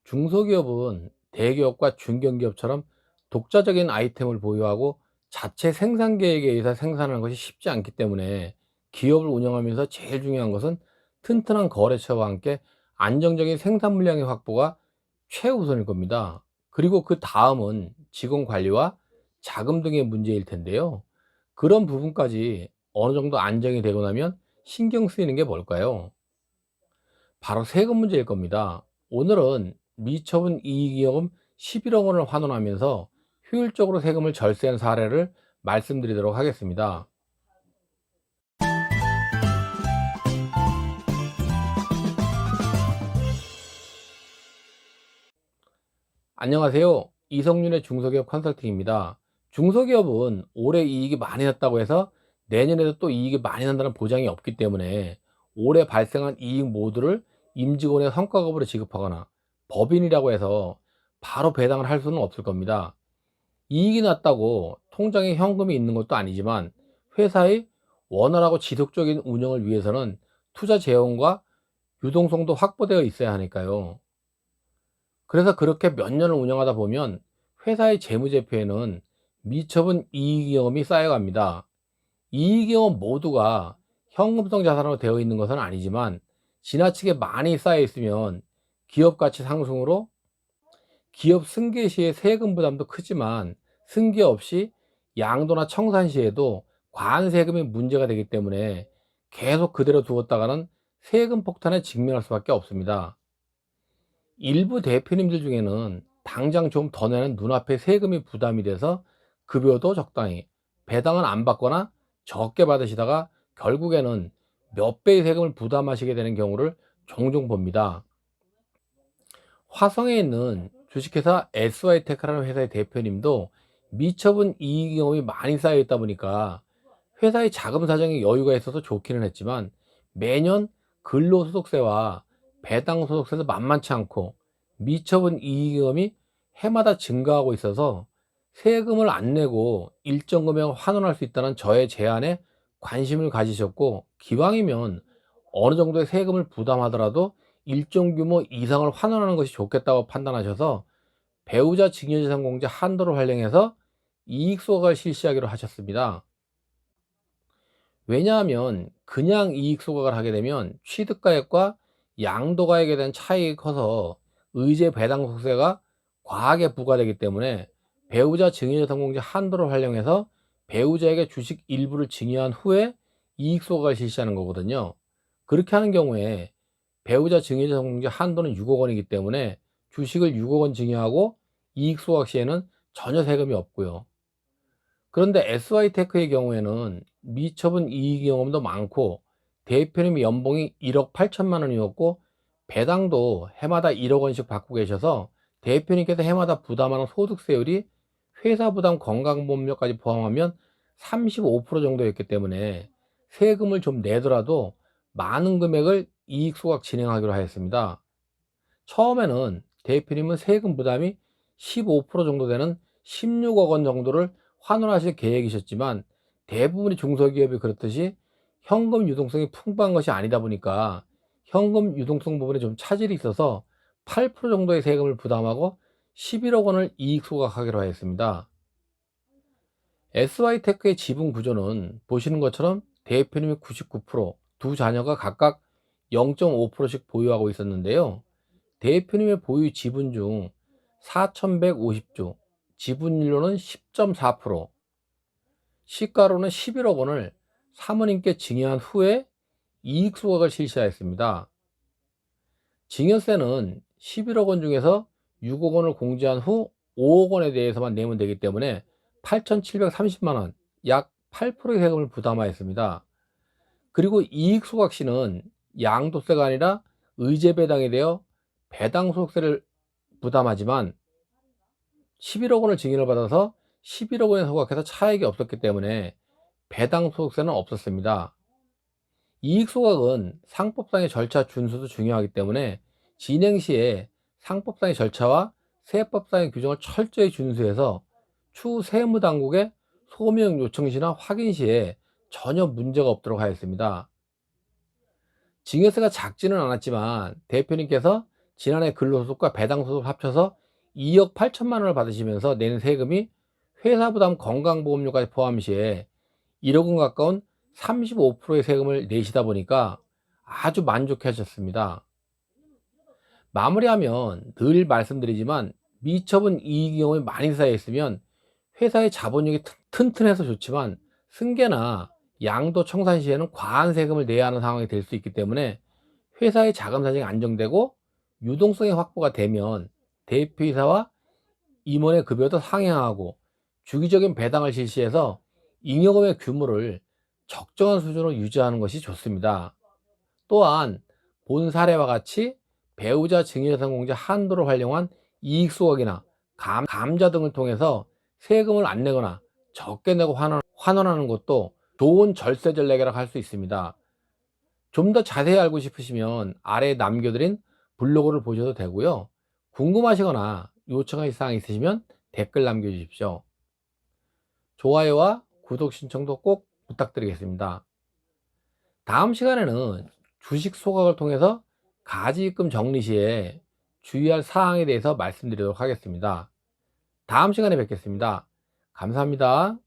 중소기업은 대기업과 중견기업처럼 독자적인 아이템을 보유하고 자체 생산 계획에 의해서 생산하는 것이 쉽지 않기 때문에 기업을 운영하면서 제일 중요한 것은 튼튼한 거래처와 함께 안정적인 생산 물량의 확보가 최우선일 겁니다. 그리고 그 다음은 직원 관리와 자금 등의 문제일 텐데요. 그런 부분까지 어느 정도 안정이 되고 나면 신경 쓰이는 게 뭘까요? 바로 세금 문제일 겁니다. 오늘은 미처분 이익이익금 11억 원을 환원하면서 효율적으로 세금을 절세한 사례를 말씀드리도록 하겠습니다. 안녕하세요. 이성윤의 중소기업 컨설팅입니다. 중소기업은 올해 이익이 많이 났다고 해서 내년에도 또 이익이 많이 난다는 보장이 없기 때문에 올해 발생한 이익 모두를 임직원의 성과급으로 지급하거나 법인이라고 해서 바로 배당을 할 수는 없을 겁니다. 이익이 났다고 통장에 현금이 있는 것도 아니지만 회사의 원활하고 지속적인 운영을 위해서는 투자 재원과 유동성도 확보되어 있어야 하니까요. 그래서 그렇게 몇 년을 운영하다 보면 회사의 재무제표에는 미처분 이익이익이 쌓여갑니다. 이익이익 모두가 현금성 자산으로 되어 있는 것은 아니지만 지나치게 많이 쌓여 있으면 기업 가치 상승으로 기업 승계 시의 세금 부담도 크지만 승계 없이 양도나 청산 시에도 과한 세금이 문제가 되기 때문에 계속 그대로 두었다가는 세금 폭탄에 직면할 수밖에 없습니다. 일부 대표님들 중에는 당장 좀 더 내는 눈앞에 세금이 부담이 돼서 급여도 적당히 배당은 안 받거나 적게 받으시다가 결국에는 몇 배의 세금을 부담하시게 되는 경우를 종종 봅니다. 화성에 있는 주식회사 SY테크라는 회사의 대표님도 미처분 이익 경험이 많이 쌓여 있다 보니까 회사의 자금 사정에 여유가 있어서 좋기는 했지만 매년 근로소득세와 배당소득세도 만만치 않고 미처분 이익금이 해마다 증가하고 있어서 세금을 안 내고 일정 금액을 환원할 수 있다는 저의 제안에 관심을 가지셨고, 기왕이면 어느 정도의 세금을 부담하더라도 일정 규모 이상을 환원하는 것이 좋겠다고 판단하셔서 배우자 증여재산공제 한도를 활용해서 이익 소각을 실시하기로 하셨습니다. 왜냐하면 그냥 이익 소각을 하게 되면 취득가액과 양도가액에 대한 차이가 커서 의제 배당 속세가 과하게 부과되기 때문에 배우자 증여재산공제 한도를 활용해서 배우자에게 주식 일부를 증여한 후에 이익 소각을 실시하는 거거든요. 그렇게 하는 경우에 배우자 증여재산공제 한도는 6억 원이기 때문에 주식을 6억 원 증여하고 이익 소각 시에는 전혀 세금이 없고요. 그런데 SY테크의 경우에는 미처분 이익 경험도 많고 대표님 연봉이 1억 8천만 원이었고 배당도 해마다 1억 원씩 받고 계셔서 대표님께서 해마다 부담하는 소득세율이 회사 부담 건강보험료까지 포함하면 35% 정도였기 때문에 세금을 좀 내더라도 많은 금액을 이익 소각 진행하기로 하였습니다. 처음에는 대표님은 세금 부담이 15% 정도 되는 16억 원 정도를 환원하실 계획이셨지만 대부분의 중소기업이 그렇듯이 현금 유동성이 풍부한 것이 아니다 보니까 현금 유동성 부분에 좀 차질이 있어서 8% 정도의 세금을 부담하고 11억 원을 이익 소각하기로 하였습니다. SY테크의 지분 구조는 보시는 것처럼 대표님이 99%, 두 자녀가 각각 0.5%씩 보유하고 있었는데요. 대표님의 보유 지분 중 4,150주, 지분율로는 10.4%, 시가로는 11억 원을 사모님께 증여한 후에 이익 소각을 실시하였습니다. 증여세는 11억 원 중에서 6억 원을 공제한 후 5억 원에 대해서만 내면 되기 때문에 8,730만 원, 약 8%의 세금을 부담하였습니다. 그리고 이익 소각 시는 양도세가 아니라 의제 배당이 되어 배당 소득세를 부담하지만 11억 원을 증여를 받아서 11억 원에 소각해서 차익이 없었기 때문에 배당 소득세는 없었습니다. 이익 소각은 상법상의 절차 준수도 중요하기 때문에 진행 시에 상법상의 절차와 세법상의 규정을 철저히 준수해서 추후 세무당국에 소명 요청 시나 확인 시에 전혀 문제가 없도록 하였습니다. 증여세가 작지는 않았지만 대표님께서 지난해 근로소득과 배당소득을 합쳐서 2억 8천만 원을 받으시면서 내는 세금이 회사 부담 건강보험료까지 포함 시에 1억 원 가까운 35%의 세금을 내시다 보니까 아주 만족해 하셨습니다. 마무리하면 늘 말씀드리지만 미처분 이익 경험이 많이 쌓여 있으면 회사의 자본력이 튼튼해서 좋지만 승계나 양도 청산 시에는 과한 세금을 내야 하는 상황이 될 수 있기 때문에 회사의 자금 사정이 안정되고 유동성이 확보가 되면 대표이사와 임원의 급여도 상향하고 주기적인 배당을 실시해서 잉여금의 규모를 적정한 수준으로 유지하는 것이 좋습니다. 또한 본 사례와 같이 배우자 증여재산 공제 한도를 활용한 이익 소각이나 감자 등을 통해서 세금을 안 내거나 적게 내고 환원하는 것도 좋은 절세 전략이라고 할 수 있습니다. 좀 더 자세히 알고 싶으시면 아래에 남겨드린 블로그를 보셔도 되고요. 궁금하시거나 요청하실 사항 있으시면 댓글 남겨주십시오. 좋아요와 구독 신청도 꼭 부탁드리겠습니다. 다음 시간에는 주식 소각을 통해서 가지입금 정리 시에 주의할 사항에 대해서 말씀드리도록 하겠습니다. 다음 시간에 뵙겠습니다. 감사합니다.